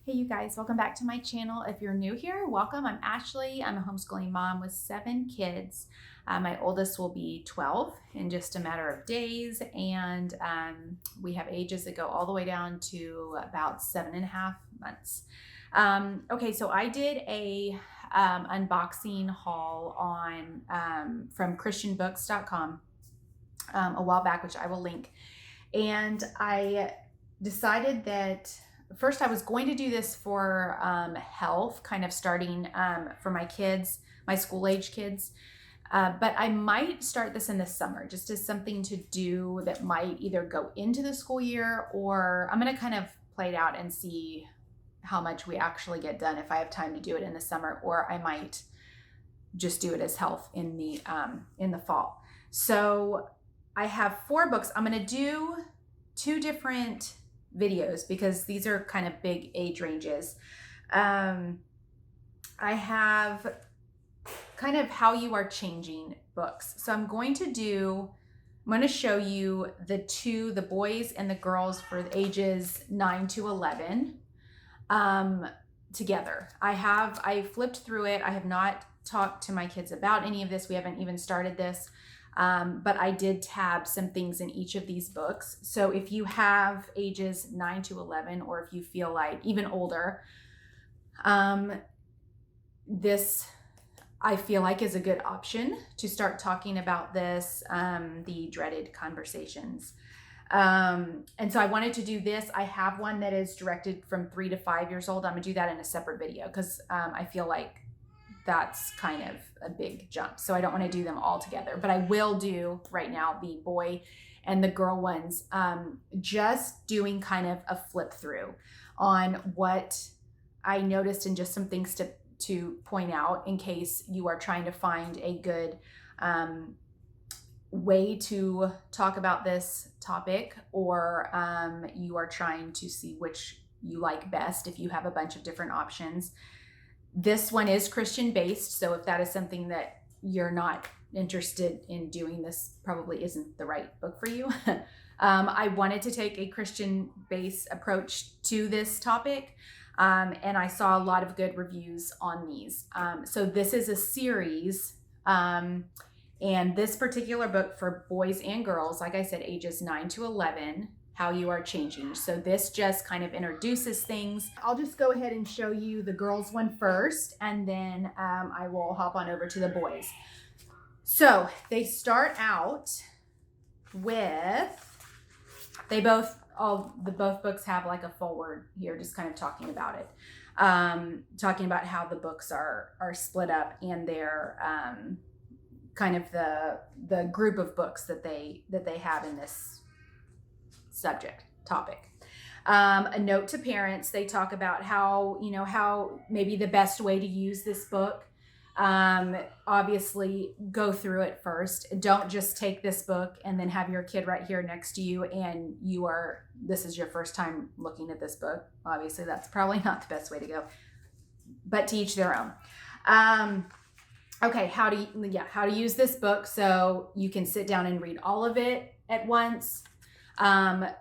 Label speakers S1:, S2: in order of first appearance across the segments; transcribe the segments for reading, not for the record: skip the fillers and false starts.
S1: Hey you guys, welcome back to my channel. If you're new here, welcome. I'm Ashley. I'm a homeschooling mom with 7 kids. My oldest will be 12 in just a matter of days, and we have ages that go all the way down to about 7.5 months. Okay, so I did a unboxing haul on from christianbooks.com a while back, which I will link, and I decided that first I was going to do this for health, kind of starting for my kids, my school age kids. But I might start this in the summer, just as something to do that might either go into the school year, or I'm going to kind of play it out and see how much we actually get done if I have time to do it in the summer, or I might just do it as health in the fall. So I have 4 books. I'm going to do 2 different videos because these are kind of big age ranges. I have kind of how you are changing books. So I'm going to show you the boys and the girls for ages 9 to 11 together. I flipped through it. I have not talked to my kids about any of this. We haven't even started this. But I did tab some things in each of these books. So if you have ages 9 to 11, or if you feel like even older, this I feel like is a good option to start talking about this, the dreaded conversations. And so I wanted to do this. I have one that is directed from 3 to 5 years old. I'm gonna do that in a separate video because I feel like that's kind of a big jump. So I don't want to do them all together, but I will do right now the boy and the girl ones, just doing kind of a flip through on what I noticed and just some things to point out in case you are trying to find a good way to talk about this topic, or you are trying to see which you like best if you have a bunch of different options. This one is Christian based, so if that is something that you're not interested in doing, this probably isn't the right book for you. I wanted to take a Christian based approach to this topic, and I saw a lot of good reviews on these. So this is a series, and this particular book for boys and girls, like I said, ages 9 to 11, How You Are Changing. So this just kind of introduces things. I'll just go ahead and show you the girls one first, and then I will hop on over to the boys. So they start out with, both books have like a forward here, just kind of talking about it. Talking about how the books are split up, and their kind of the group of books that they have in this topic. A note to parents, they talk about how maybe the best way to use this book. Obviously go through it first. Don't just take this book and then have your kid right here next to you and this is your first time looking at this book. Obviously that's probably not the best way to go, but to each their own. Okay, how to use this book so you can sit down and read all of it at once.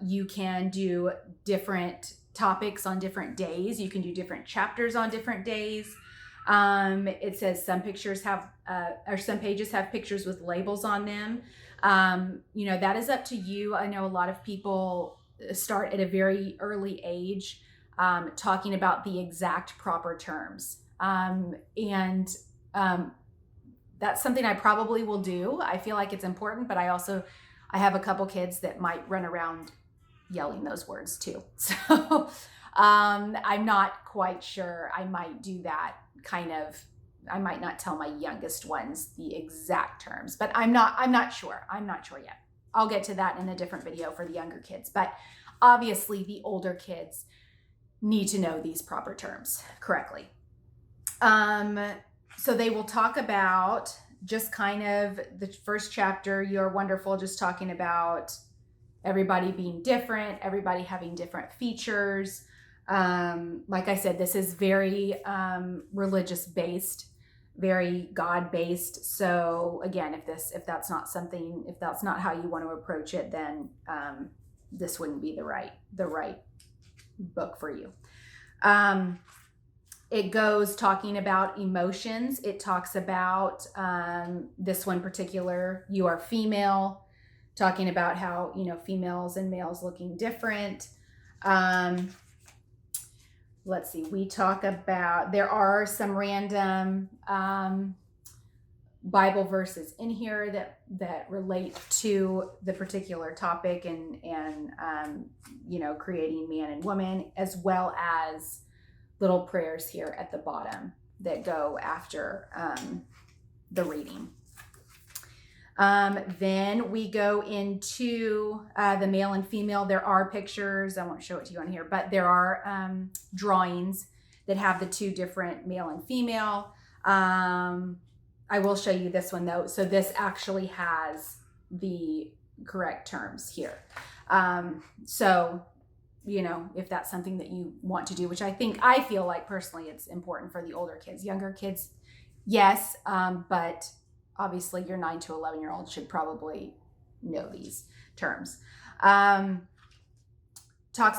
S1: You can do different topics on different days. You can do different chapters on different days. It says some pages have pictures with labels on them. That is up to you. I know a lot of people start at a very early age, talking about the exact proper terms. That's something I probably will do. I feel like it's important, but I have a couple kids that might run around yelling those words too. So I'm not quite sure. I might do that I might not tell my youngest ones the exact terms, but I'm not sure. I'm not sure yet. I'll get to that in a different video for the younger kids, but obviously the older kids need to know these proper terms correctly. So they will talk about just kind of the first chapter, You're Wonderful, just talking about everybody being different, everybody having different features. Like I said, this is very religious based, very God based. So again, if that's not how you want to approach it, then this wouldn't be the right book for you. It goes talking about emotions. It talks about this one particular, you are female, talking about how, females and males looking different. Let's see, we talk about, there are some random Bible verses in here that relate to the particular topic and creating man and woman, as well as little prayers here at the bottom that go after the reading. Then we go into the male and female. There are pictures. I won't show it to you on here, but there are drawings that have the two different male and female. I will show you this one though. So this actually has the correct terms here. So, if that's something that you want to do, which I feel like personally it's important for the older kids. Younger kids, yes, but obviously your 9 to 11-year-old should probably know these terms. Talks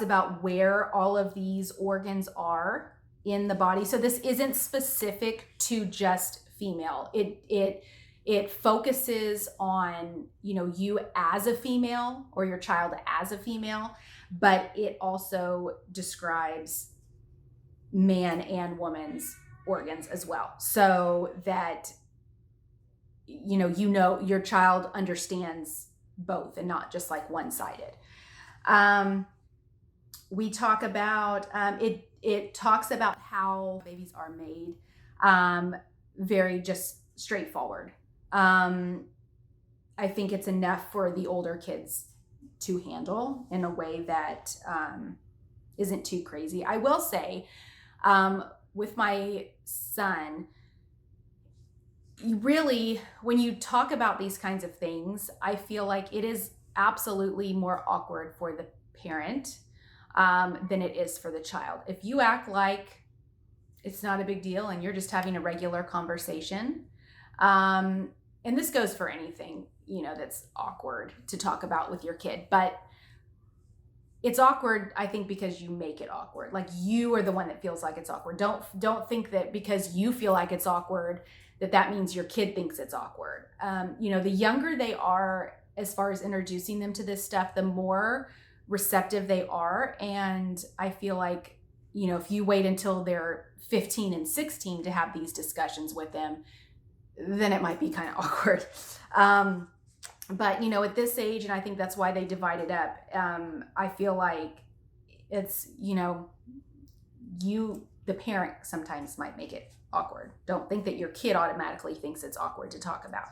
S1: about where all of these organs are in the body. So this isn't specific to just female. It focuses on, you as a female or your child as a female, but it also describes man and woman's organs as well. So that, your child understands both and not just like one-sided. We talk about, it talks about how babies are made, very just straightforward. I think it's enough for the older kids to handle in a way that isn't too crazy. I will say, with my son, really, when you talk about these kinds of things, I feel like it is absolutely more awkward for the parent than it is for the child. If you act like it's not a big deal and you're just having a regular conversation, and this goes for anything, that's awkward to talk about with your kid, but it's awkward, I think, because you make it awkward. Like, you are the one that feels like it's awkward. Don't think that because you feel like it's awkward, that means your kid thinks it's awkward. The younger they are, as far as introducing them to this stuff, the more receptive they are. And I feel like, if you wait until they're 15 and 16 to have these discussions with them, then it might be kind of awkward. But, at this age, and I think that's why they divide it up, I feel like it's, the parent sometimes might make it awkward. Don't think that your kid automatically thinks it's awkward to talk about.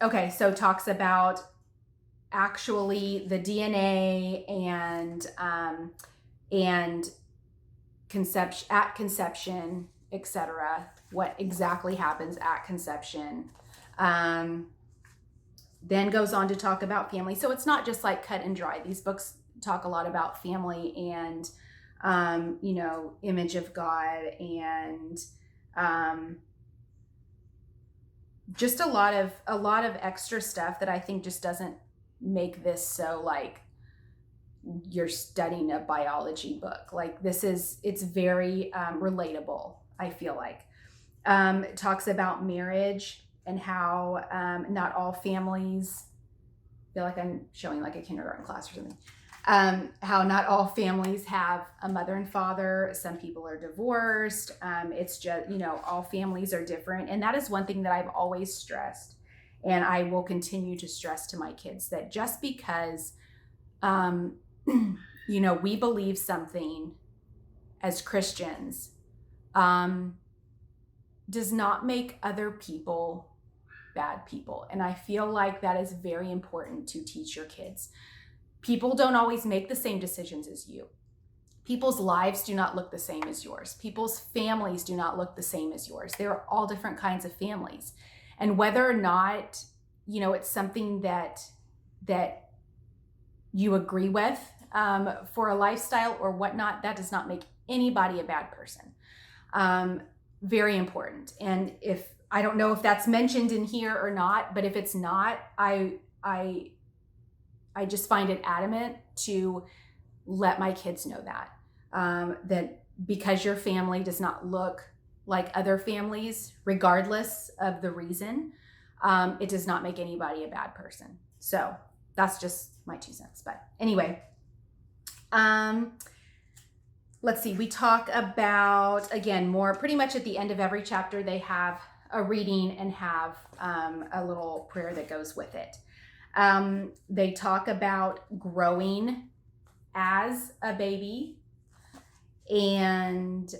S1: Okay, so talks about actually the DNA and conception, etc. What exactly happens at conception. Then goes on to talk about family. So it's not just like cut and dry. These books talk a lot about family and, image of God and just a lot of extra stuff that I think just doesn't make this so like you're studying a biology book. Like, it's very relatable, I feel like. It talks about marriage and how not all families, I feel like I'm showing like a kindergarten class or something, how not all families have a mother and father. Some people are divorced. It's just, all families are different. And that is one thing that I've always stressed, and I will continue to stress to my kids, that just because, we believe something as Christians, does not make other people bad people. And I feel like that is very important to teach your kids. People don't always make the same decisions as you. People's lives do not look the same as yours. People's families do not look the same as yours. There are all different kinds of families. And whether or not, it's something that you agree with for a lifestyle or whatnot, that does not make anybody a bad person. Very important. And I don't know if that's mentioned in here or not, but if it's not, I just find it adamant to let my kids know that. that because your family does not look like other families, regardless of the reason, it does not make anybody a bad person. So that's just my 2 cents. But anyway, let's see. We talk about, again, more pretty much at the end of every chapter, they have a reading and have a little prayer that goes with it. They talk about growing as a baby and,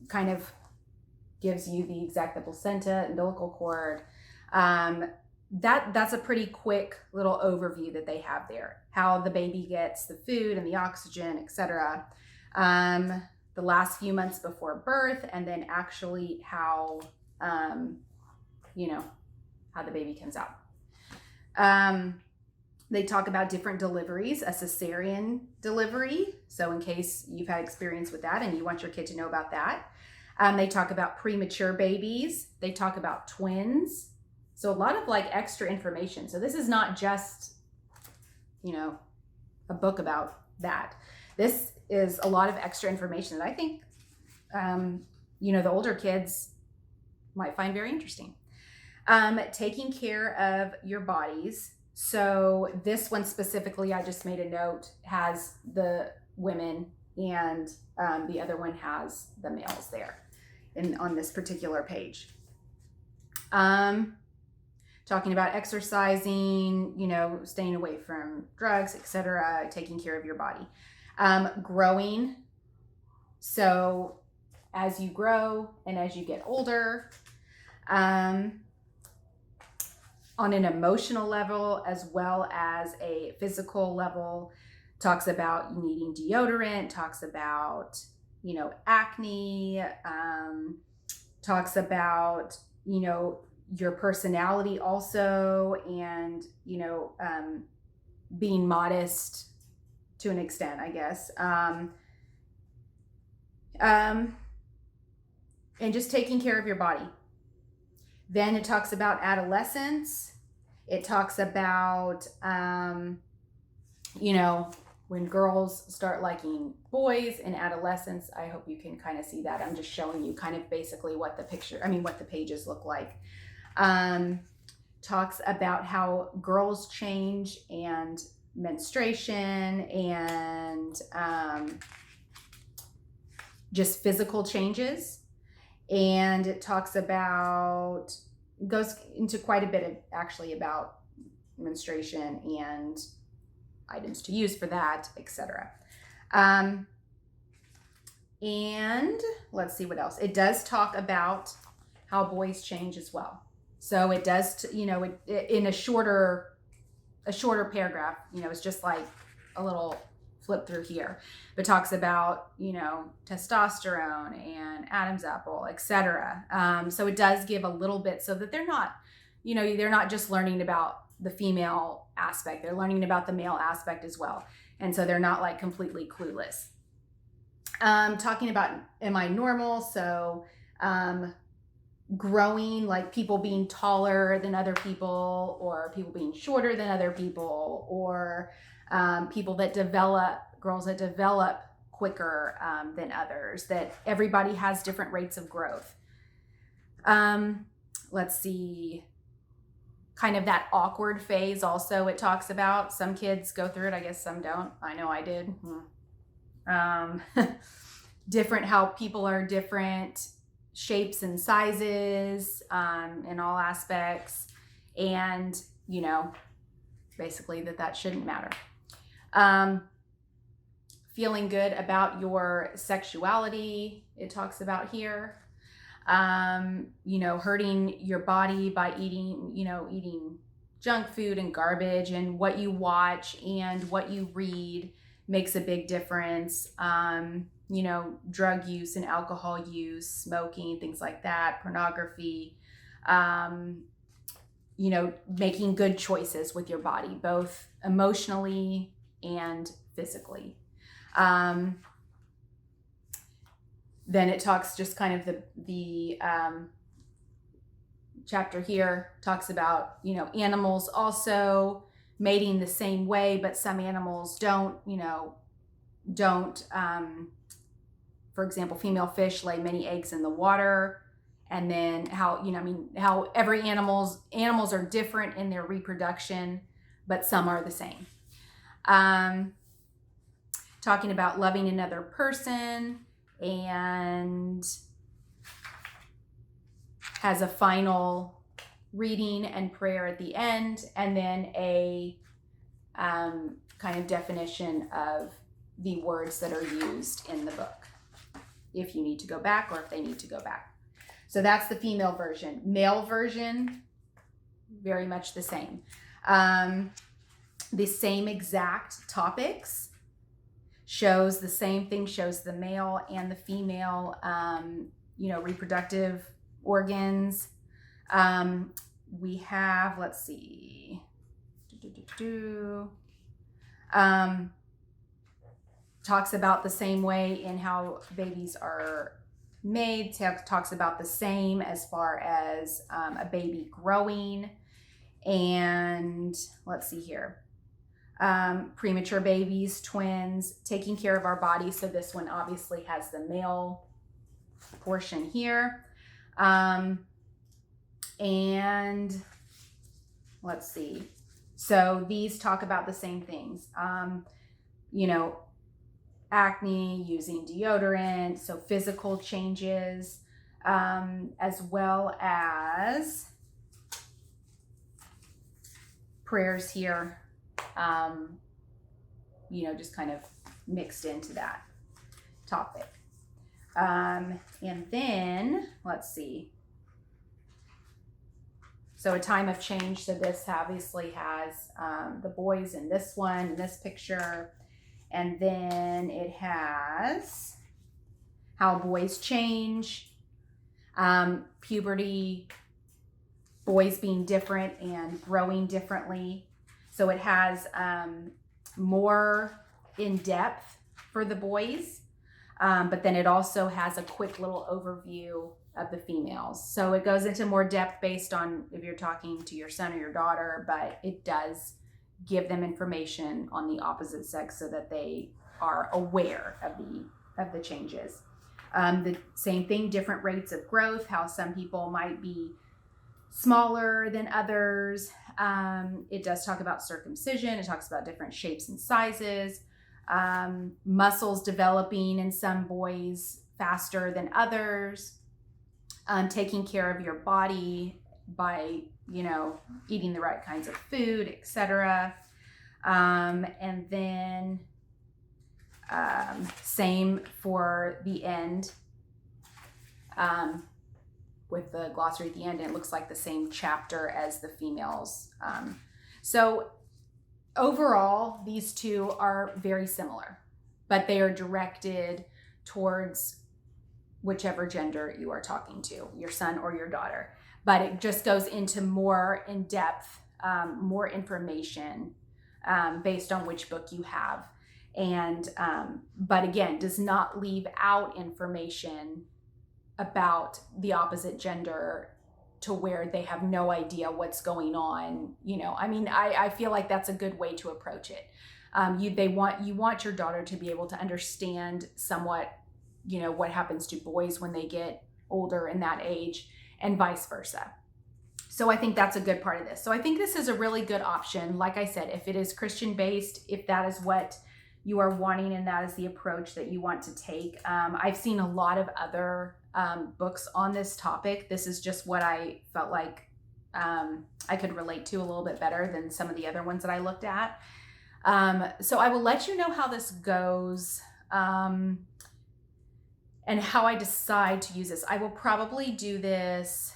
S1: kind of gives you the exact placenta, umbilical cord. That's a pretty quick little overview that they have there. How the baby gets the food and the oxygen, etc. The last few months before birth, and then actually how, how the baby comes out. They talk about different deliveries, a cesarean delivery. So in case you've had experience with that and you want your kid to know about that. They talk about premature babies. They talk about twins. So a lot of extra information. So this is not just, a book about that. This is a lot of extra information that I think, the older kids might find very interesting. Taking care of your bodies. So this one specifically, I just made a note, has the women and the other one has the males there on this particular page. Talking about exercising, staying away from drugs, etc., taking care of your body. Growing. So as you grow and as you get older, on an emotional level as well as a physical level, talks about needing deodorant, talks about, acne, talks about, your personality also, and, being modest to an extent, I guess. And just taking care of your body. Then it talks about adolescence. It talks about, when girls start liking boys in adolescence. I hope you can kind of see that. I'm just showing you kind of basically what the pages look like. Talks about how girls change and menstruation and just physical changes. And it goes into quite a bit about menstruation and items to use for that, etc. And let's see what else. It does talk about how boys change as well. So it does, in a shorter paragraph, it's just like a little flip through here, but talks about, testosterone and Adam's apple, etc. So it does give a little bit so that they're not, they're not just learning about the female aspect, they're learning about the male aspect as well. And so they're not completely clueless. Talking about, am I normal? So, growing, people being taller than other people, or people being shorter than other people, or girls that develop quicker than others, that everybody has different rates of growth. Let's see, kind of that awkward phase also it talks about. Some kids go through it, I guess some don't. I know I did. Different, how people are different shapes and sizes in all aspects, and basically that shouldn't matter. Feeling good about your sexuality, it talks about here. Hurting your body by eating junk food and garbage, and what you watch and what you read makes a big difference. Drug use and alcohol use, smoking, things like that, pornography, making good choices with your body, both emotionally and physically. Then it talks just kind of the chapter here talks about, animals also mating the same way, but some animals don't, don't, for example, female fish lay many eggs in the water. And then how, how every animals are different in their reproduction, but some are the same. Talking about loving another person, and has a final reading and prayer at the end, and then a kind of definition of the words that are used in the book, if you need to go back or if they need to go back. So that's the female version. Male version, very much the same. The same exact topics, shows the same thing, shows the male and the female, reproductive organs. We have, let's see, talks about the same way in how babies are made, talks about the same as far as a baby growing. And let's see here, premature babies, twins, taking care of our bodies. So this one obviously has the male portion here. And let's see. So these talk about the same things. Acne, using deodorant, so physical changes, as well as prayers here, just kind of mixed into that topic. And then, let's see. So a time of change. So this obviously has the boys in this one, in this picture. And then it has how boys change, puberty, boys being different and growing differently. So it has more in depth for the boys, but then it also has a quick little overview of the females. So it goes into more depth based on if you're talking to your son or your daughter, but it does give them information on the opposite sex so that they are aware of the changes. The same thing, different rates of growth, how some people might be smaller than others. It does talk about circumcision. It talks about different shapes and sizes, muscles developing in some boys faster than others, taking care of your body by eating the right kinds of food, etc. And then same for the end, with the glossary at the end. It looks like the same chapter as the females. So overall, these two are very similar, but they are directed towards whichever gender you are talking to, your son or your daughter. But it just goes into more in depth, more information based on which book you have. And, but again, does not leave out information about the opposite gender to where they have no idea what's going on. I feel like that's a good way to approach it. You want your daughter to be able to understand somewhat, what happens to boys when they get older in that age, and vice versa. So I think that's a good part of this. So I think this is a really good option. Like I said, if it is Christian based, if that is what you are wanting and that is the approach that you want to take. I've seen a lot of other books on this topic. This is just what I felt like I could relate to a little bit better than some of the other ones that I looked at. So I will let you know how this goes. And how I decide to use this. I will probably do this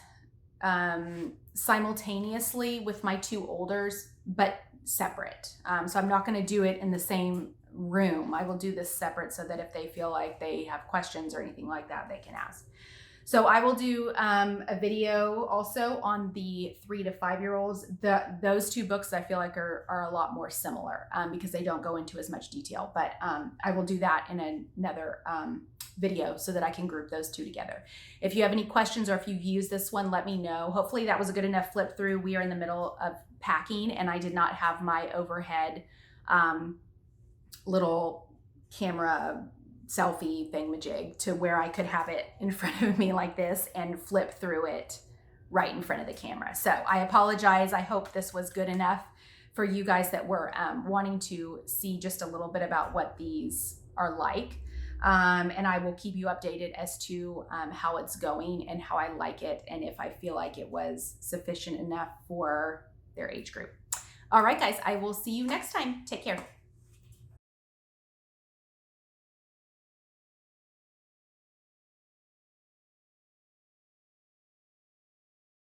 S1: simultaneously with my two olders, but separate. So I'm not going to do it in the same room. I will do this separate so that if they feel like they have questions or anything like that, they can ask. So I will do a video also on the 3 to 5 year olds. Those two books I feel like are a lot more similar because they don't go into as much detail, but I will do that in another video so that I can group those two together. If you have any questions or if you've used this one, let me know. Hopefully that was a good enough flip through. We are in the middle of packing and I did not have my overhead little camera selfie thingamajig to where I could have it in front of me like this and flip through it right in front of the camera. So I apologize. I hope this was good enough for you guys that were wanting to see just a little bit about what these are like. And I will keep you updated as to how it's going and how I like it, and if I feel like it was sufficient enough for their age group. All right, guys, I will see you next time. Take care.